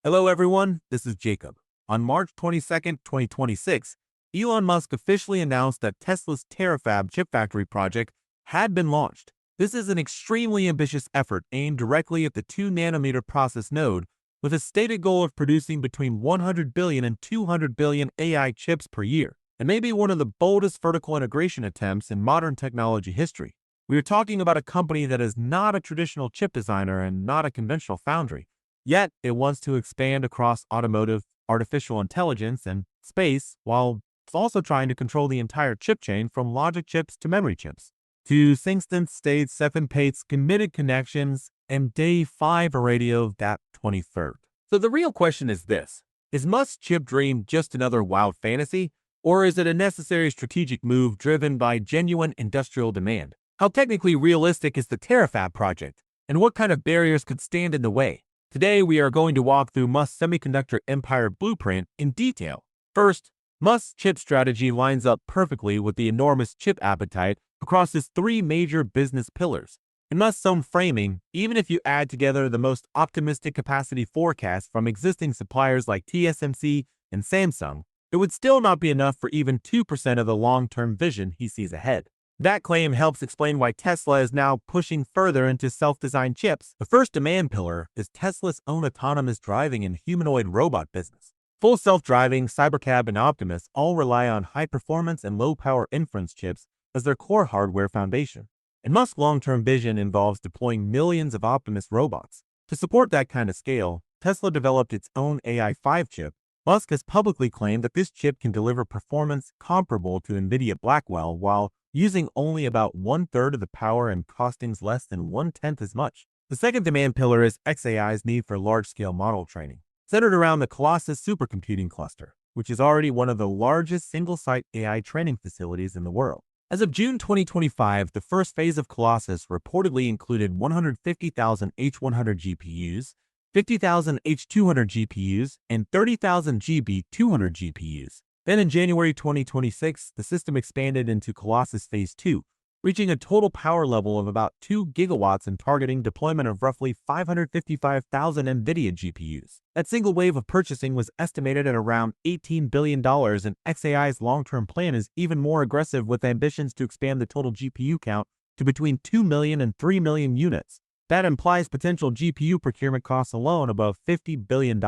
Hello everyone, this is Jacob. On March 22nd, 2026, Elon Musk officially announced that Tesla's TeraFab chip factory project had been launched. This is an extremely ambitious effort aimed directly at the 2 nanometer process node, with a stated goal of producing between 100 billion and 200 billion AI chips per year, and may be one of the boldest vertical integration attempts in modern technology history. We are talking about a company that is not a traditional chip designer and not a conventional foundry. Yet, it wants to expand across automotive, artificial intelligence, and space, while also trying to control the entire chip chain from logic chips to memory chips. To Singston State 7 Pates committed connections and day 5 radio that 23rd. So the real question is this: is Musk's chip dream just another wild fantasy, or is it a necessary strategic move driven by genuine industrial demand? How technically realistic is the TeraFab project, and what kind of barriers could stand in the way? Today, we are going to walk through Musk's semiconductor empire blueprint in detail. First, Musk's chip strategy lines up perfectly with the enormous chip appetite across his three major business pillars. In Musk's own framing, even if you add together the most optimistic capacity forecasts from existing suppliers like TSMC and Samsung, it would still not be enough for even 2% of the long-term vision he sees ahead. That claim helps explain why Tesla is now pushing further into self-designed chips. The first demand pillar is Tesla's own autonomous driving and humanoid robot business. Full self-driving, Cybercab, and Optimus all rely on high-performance and low-power inference chips as their core hardware foundation. And Musk's long-term vision involves deploying millions of Optimus robots. To support that kind of scale, Tesla developed its own AI5 chip. Musk has publicly claimed that this chip can deliver performance comparable to NVIDIA Blackwell while using only about 1/3 of the power and costings less than 1/10 as much. The second demand pillar is xAI's need for large-scale model training, centered around the Colossus supercomputing cluster, which is already one of the largest single-site AI training facilities in the world. As of June 2025, the first phase of Colossus reportedly included 150,000 H100 GPUs, 50,000 H200 GPUs, and 30,000 GB200 GPUs. Then in January 2026, the system expanded into Colossus Phase 2, reaching a total power level of about 2 gigawatts and targeting deployment of roughly 555,000 NVIDIA GPUs. That single wave of purchasing was estimated at around $18 billion, and xAI's long-term plan is even more aggressive with ambitions to expand the total GPU count to between 2 million and 3 million units. That implies potential GPU procurement costs alone above $50 billion.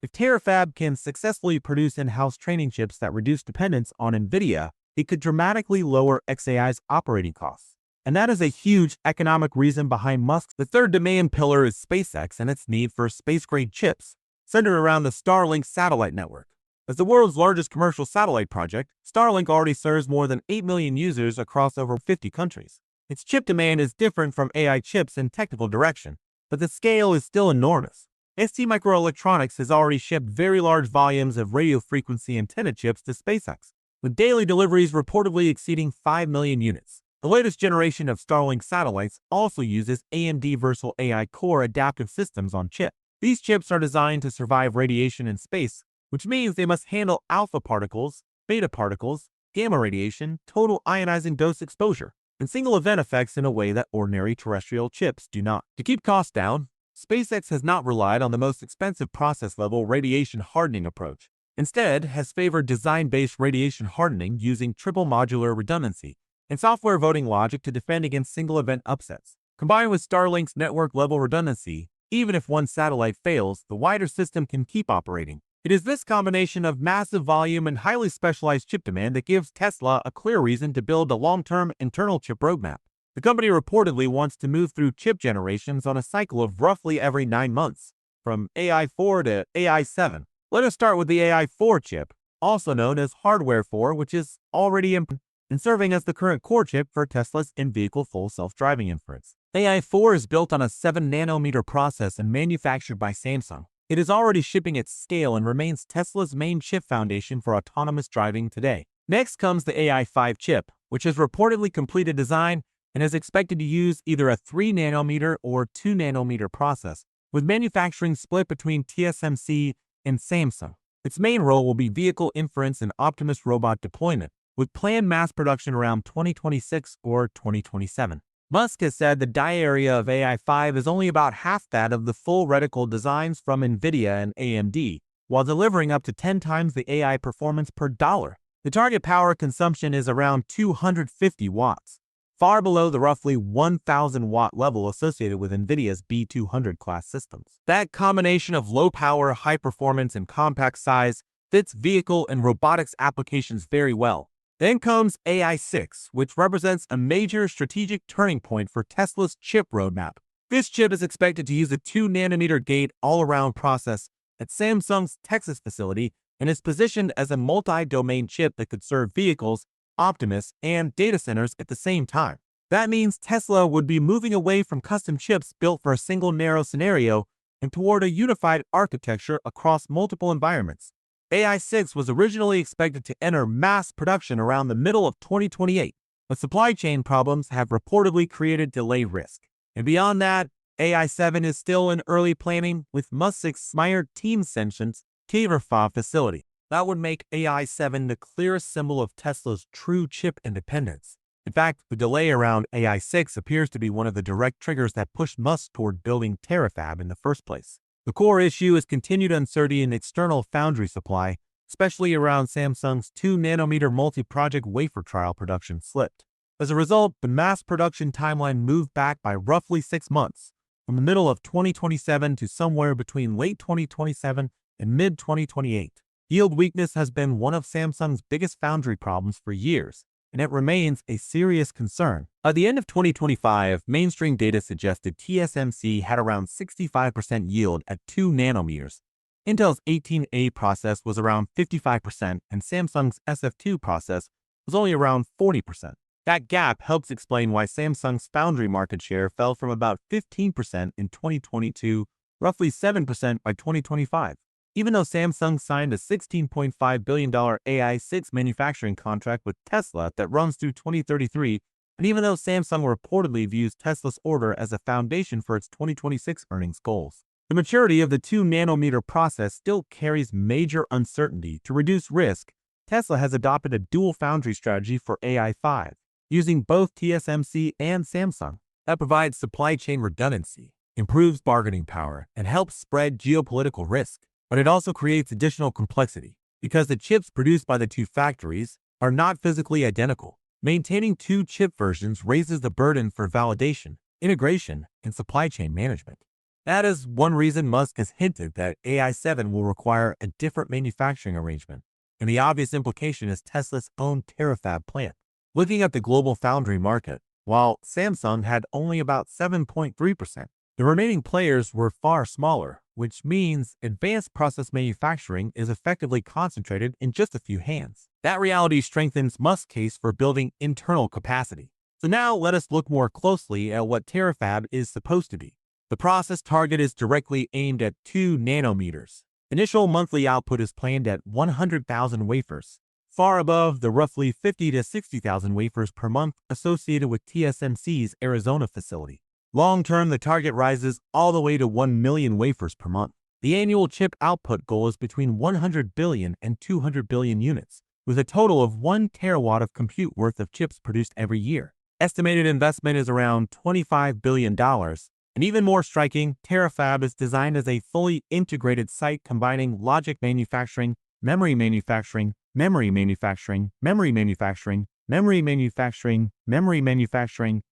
If TeraFab can successfully produce in-house training chips that reduce dependence on NVIDIA, it could dramatically lower xAI's operating costs. And that is a huge economic reason behind Musk's. The third demand pillar is SpaceX and its need for space-grade chips, centered around the Starlink satellite network. As the world's largest commercial satellite project, Starlink already serves more than 8 million users across over 50 countries. Its chip demand is different from AI chips in technical direction, but the scale is still enormous. STMicroelectronics has already shipped very large volumes of radio frequency antenna chips to SpaceX, with daily deliveries reportedly exceeding 5 million units. The latest generation of Starlink satellites also uses AMD Versal AI Core adaptive systems on chip. These chips are designed to survive radiation in space, which means they must handle alpha particles, beta particles, gamma radiation, total ionizing dose exposure, and single event effects in a way that ordinary terrestrial chips do not. To keep costs down, SpaceX has not relied on the most expensive process-level radiation hardening approach. Instead, has favored design-based radiation hardening using triple modular redundancy and software voting logic to defend against single-event upsets. Combined with Starlink's network-level redundancy, even if one satellite fails, the wider system can keep operating. It is this combination of massive volume and highly specialized chip demand that gives Tesla a clear reason to build a long-term internal chip roadmap. The company reportedly wants to move through chip generations on a cycle of roughly every 9 months, from AI4 to AI7. Let us start with the AI4 chip, also known as Hardware 4, which is already in and serving as the current core chip for Tesla's in-vehicle full self-driving inference. AI4 is built on a 7 nanometer process and manufactured by Samsung. It is already shipping at scale and remains Tesla's main chip foundation for autonomous driving today. Next comes the AI5 chip, which has reportedly completed design and is expected to use either a 3 nanometer or 2 nanometer process, with manufacturing split between TSMC and Samsung. Its main role will be vehicle inference and Optimus robot deployment, with planned mass production around 2026 or 2027. Musk has said the die area of AI-5 is only about half that of the full reticle designs from NVIDIA and AMD, while delivering up to 10 times the AI performance per dollar. The target power consumption is around 250 watts, far below the roughly 1,000 watt level associated with NVIDIA's B200 class systems. That combination of low power, high performance, and compact size fits vehicle and robotics applications very well. Then comes AI6, which represents a major strategic turning point for Tesla's chip roadmap. This chip is expected to use a 2-nanometer gate all-around process at Samsung's Texas facility and is positioned as a multi-domain chip that could serve vehicles, Optimus, and data centers at the same time. That means Tesla would be moving away from custom chips built for a single narrow scenario and toward a unified architecture across multiple environments. AI6 was originally expected to enter mass production around the middle of 2028, but supply chain problems have reportedly created delay risk. And beyond that, AI7 is still in early planning with Musk's smired Teamsension's TeraFab facility. That would make AI7 the clearest symbol of Tesla's true chip independence. In fact, the delay around AI6 appears to be one of the direct triggers that pushed Musk toward building TeraFab in the first place. The core issue is continued uncertainty in external foundry supply, especially around Samsung's 2-nanometer multi-project wafer trial production slipped. As a result, the mass production timeline moved back by roughly 6 months, from the middle of 2027 to somewhere between late 2027 and mid-2028. Yield weakness has been one of Samsung's biggest foundry problems for years, and it remains a serious concern. By the end of 2025, mainstream data suggested TSMC had around 65% yield at 2 nanometers. Intel's 18A process was around 55%, and Samsung's SF2 process was only around 40%. That gap helps explain why Samsung's foundry market share fell from about 15% in 2022, roughly 7% by 2025. Even though Samsung signed a $16.5 billion AI6 manufacturing contract with Tesla that runs through 2033, and even though Samsung reportedly views Tesla's order as a foundation for its 2026 earnings goals, the maturity of the 2-nanometer process still carries major uncertainty. To reduce risk, Tesla has adopted a dual foundry strategy for AI5, using both TSMC and Samsung. That provides supply chain redundancy, improves bargaining power, and helps spread geopolitical risk. But it also creates additional complexity, because the chips produced by the two factories are not physically identical. Maintaining two chip versions raises the burden for validation, integration, and supply chain management. That is one reason Musk has hinted that AI7 will require a different manufacturing arrangement, and the obvious implication is Tesla's own TeraFab plant. Looking at the global foundry market, while Samsung had only about 7.3%, the remaining players were far smaller, which means advanced process manufacturing is effectively concentrated in just a few hands. That reality strengthens Musk's case for building internal capacity. So now let us look more closely at what TeraFab is supposed to be. The process target is directly aimed at 2 nanometers. Initial monthly output is planned at 100,000 wafers, far above the roughly 50 to 60,000 wafers per month associated with TSMC's Arizona facility. Long-term, the target rises all the way to 1 million wafers per month. The annual chip output goal is between 100 billion and 200 billion units, with a total of 1 terawatt of compute worth of chips produced every year. Estimated investment is around $25 billion. And even more striking, TeraFab is designed as a fully integrated site combining logic manufacturing, memory manufacturing, memory manufacturing, memory manufacturing, memory manufacturing, memory manufacturing.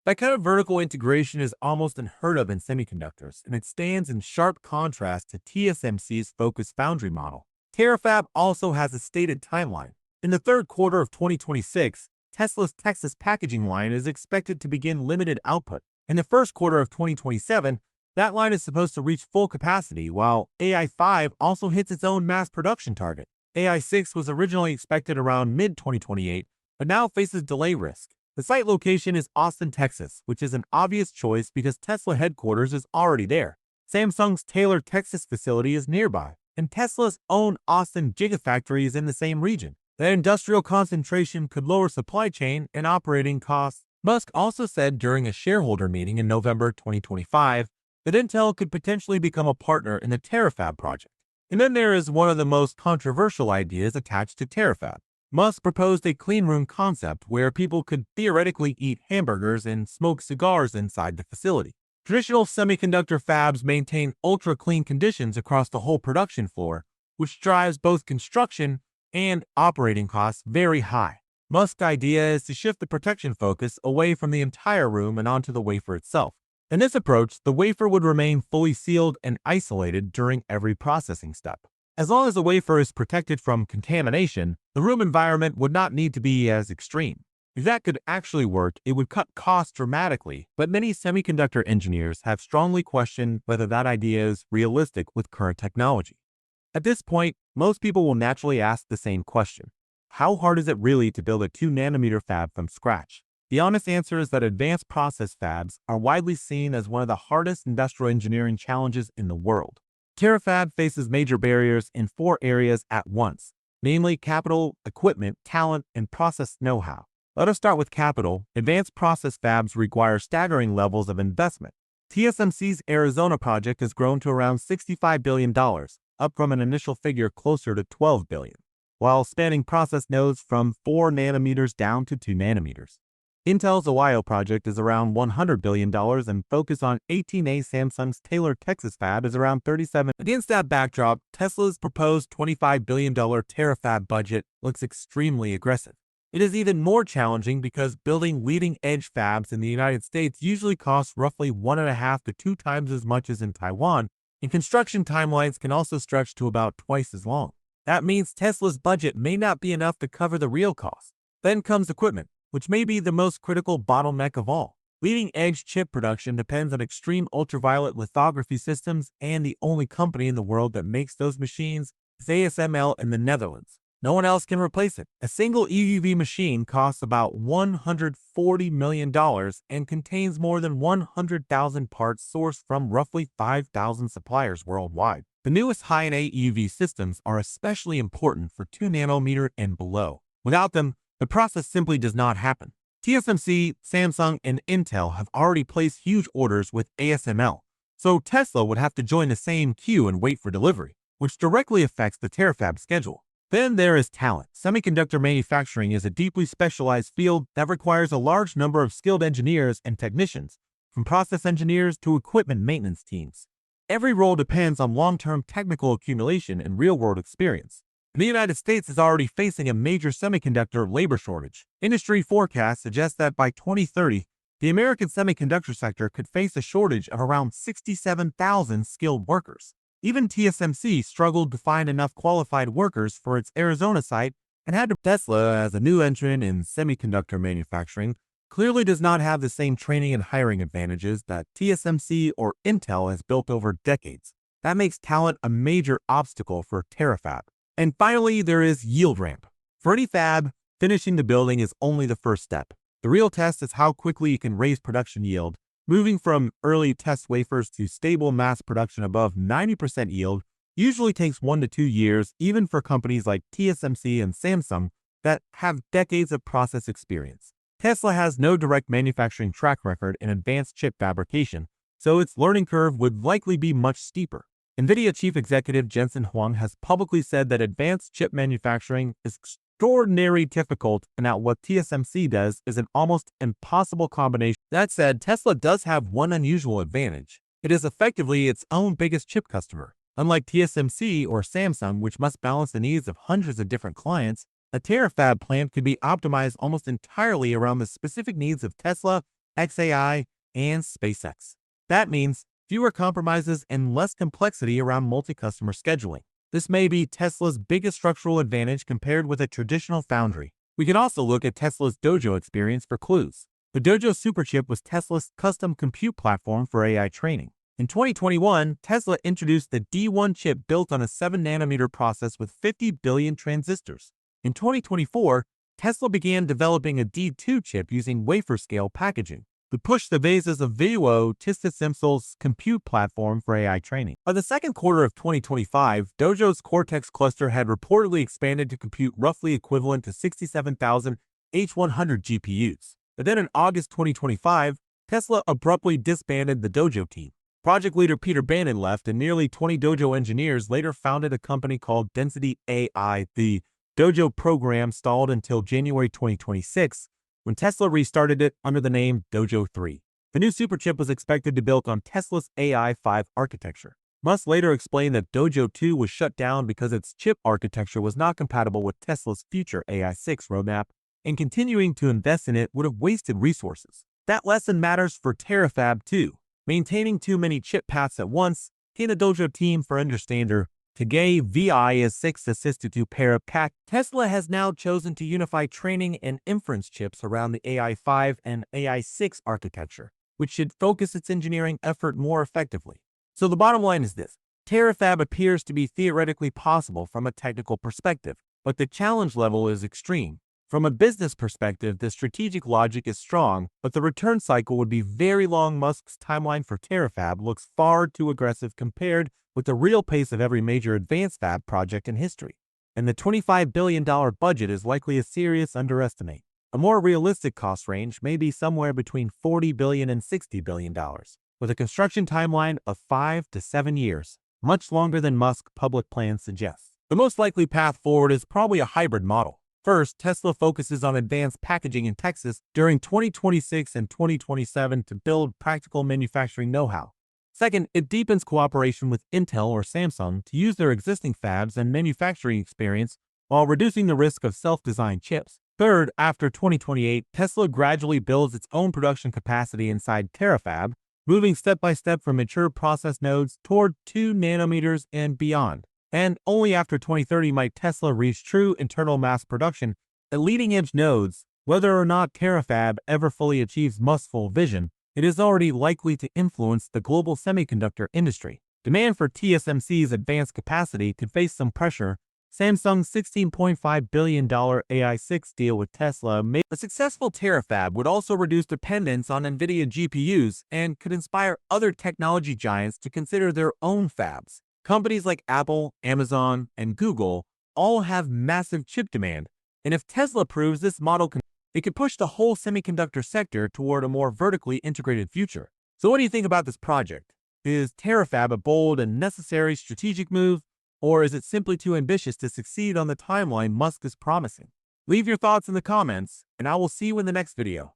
That kind of vertical integration is almost unheard of in semiconductors, and it stands in sharp contrast to TSMC's focused foundry model. TeraFab also has a stated timeline. In the third quarter of 2026, Tesla's Texas packaging line is expected to begin limited output. In the first quarter of 2027, that line is supposed to reach full capacity, while AI5 also hits its own mass production target. AI6 was originally expected around mid-2028, but now faces delay risk. The site location is Austin, Texas, which is an obvious choice because Tesla headquarters is already there. Samsung's Taylor, Texas facility is nearby, and Tesla's own Austin Gigafactory is in the same region. The industrial concentration could lower supply chain and operating costs. Musk also said during a shareholder meeting in November 2025 that Intel could potentially become a partner in the TeraFab project. And then there is one of the most controversial ideas attached to TeraFab. Musk proposed a clean room concept where people could theoretically eat hamburgers and smoke cigars inside the facility. Traditional semiconductor fabs maintain ultra-clean conditions across the whole production floor, which drives both construction and operating costs very high. Musk's idea is to shift the protection focus away from the entire room and onto the wafer itself. In this approach, the wafer would remain fully sealed and isolated during every processing step. As long as the wafer is protected from contamination, the room environment would not need to be as extreme. If that could actually work, it would cut costs dramatically, but many semiconductor engineers have strongly questioned whether that idea is realistic with current technology. At this point, most people will naturally ask the same question. How hard is it really to build a 2-nanometer fab from scratch? The honest answer is that advanced process fabs are widely seen as one of the hardest industrial engineering challenges in the world. TeraFab faces major barriers in 4 areas at once, namely capital, equipment, talent, and process know-how. Let us start with capital. Advanced process fabs require staggering levels of investment. TSMC's Arizona project has grown to around $65 billion, up from an initial figure closer to $12 billion, while spanning process nodes from 4 nanometers down to 2 nanometers. Intel's Ohio project is around $100 billion and focus on 18A. Samsung's Taylor, Texas fab is around $37 billion. Against that backdrop, Tesla's proposed $25 billion TeraFab budget looks extremely aggressive. It is even more challenging because building leading-edge fabs in the United States usually costs roughly 1.5 to 2 times as much as in Taiwan, and construction timelines can also stretch to about twice as long. That means Tesla's budget may not be enough to cover the real cost. Then comes equipment, which may be the most critical bottleneck of all. Leading-edge chip production depends on extreme ultraviolet lithography systems, and the only company in the world that makes those machines is ASML in the Netherlands. No one else can replace it. A single EUV machine costs about $140 million and contains more than 100,000 parts sourced from roughly 5,000 suppliers worldwide. The newest high-NA EUV systems are especially important for 2 nanometer and below. Without them, the process simply does not happen. TSMC, Samsung, and Intel have already placed huge orders with ASML, so Tesla would have to join the same queue and wait for delivery, which directly affects the TeraFab schedule. Then there is talent. Semiconductor manufacturing is a deeply specialized field that requires a large number of skilled engineers and technicians, from process engineers to equipment maintenance teams. Every role depends on long-term technical accumulation and real-world experience. The United States is already facing a major semiconductor labor shortage. Industry forecasts suggest that by 2030, the American semiconductor sector could face a shortage of around 67,000 skilled workers. Even TSMC struggled to find enough qualified workers for its Arizona site and had to. Tesla, as a new entrant in semiconductor manufacturing, clearly does not have the same training and hiring advantages that TSMC or Intel has built over decades. That makes talent a major obstacle for TeraFab. And finally, there is yield ramp. For any fab, finishing the building is only the first step. The real test is how quickly you can raise production yield. Moving from early test wafers to stable mass production above 90% yield usually takes 1 to 2 years, even for companies like TSMC and Samsung that have decades of process experience. Tesla has no direct manufacturing track record in advanced chip fabrication, so its learning curve would likely be much steeper. NVIDIA chief executive Jensen Huang has publicly said that advanced chip manufacturing is extraordinarily difficult and that what TSMC does is an almost impossible combination. That said, Tesla does have one unusual advantage. It is effectively its own biggest chip customer. Unlike TSMC or Samsung, which must balance the needs of hundreds of different clients, a TeraFab plant could be optimized almost entirely around the specific needs of Tesla, xAI, and SpaceX. That means fewer compromises and less complexity around multi-customer scheduling. This may be Tesla's biggest structural advantage compared with a traditional foundry. We can also look at Tesla's Dojo experience for clues. The Dojo superchip was Tesla's custom compute platform for AI training. In 2021, Tesla introduced the D1 chip built on a 7-nanometer process with 50 billion transistors. In 2024, Tesla began developing a D2 chip using wafer-scale packaging to push the basis of Vivo ThyssenKrupp's compute platform for AI training. By the second quarter of 2025, Dojo's Cortex cluster had reportedly expanded to compute roughly equivalent to 67,000 H100 GPUs. But then in August 2025, Tesla abruptly disbanded the Dojo team. Project leader Peter Bannon left, and nearly 20 Dojo engineers later founded a company called Density AI. The Dojo program stalled until January 2026, when Tesla restarted it under the name Dojo 3. The new superchip was expected to be built on Tesla's AI 5 architecture. Musk later explained that Dojo 2 was shut down because its chip architecture was not compatible with Tesla's future AI 6 roadmap, and continuing to invest in it would have wasted resources. That lesson matters for TeraFab too. Maintaining too many chip paths at once, in the Dojo team for understander, Today, VI is 6 assisted to pair of CAC. Tesla has now chosen to unify training and inference chips around the AI 5 and AI 6 architecture, which should focus its engineering effort more effectively. So the bottom line is this. TeraFab appears to be theoretically possible from a technical perspective, but the challenge level is extreme. From a business perspective, the strategic logic is strong, but the return cycle would be very long. Musk's timeline for TeraFab looks far too aggressive compared with the real pace of every major advanced fab project in history. And the $25 billion budget is likely a serious underestimate. A more realistic cost range may be somewhere between $40 billion and $60 billion, with a construction timeline of 5 to 7 years, much longer than Musk's public plans suggest. The most likely path forward is probably a hybrid model. First, Tesla focuses on advanced packaging in Texas during 2026 and 2027 to build practical manufacturing know-how. Second, it deepens cooperation with Intel or Samsung to use their existing fabs and manufacturing experience while reducing the risk of self-designed chips. Third, after 2028, Tesla gradually builds its own production capacity inside TeraFab, moving step by step from mature process nodes toward 2 nanometers and beyond. And only after 2030 might Tesla reach true internal mass production at leading-edge nodes. Whether or not TeraFab ever fully achieves Musk's full vision, it is already likely to influence the global semiconductor industry. Demand for TSMC's advanced capacity could face some pressure. Samsung's $16.5 billion AI6 deal with Tesla may. A successful TeraFab would also reduce dependence on NVIDIA GPUs and could inspire other technology giants to consider their own fabs. Companies like Apple, Amazon, and Google all have massive chip demand, and if Tesla proves this model it could push the whole semiconductor sector toward a more vertically integrated future. So what do you think about this project? Is TeraFab a bold and necessary strategic move, or is it simply too ambitious to succeed on the timeline Musk is promising? Leave your thoughts in the comments, and I will see you in the next video.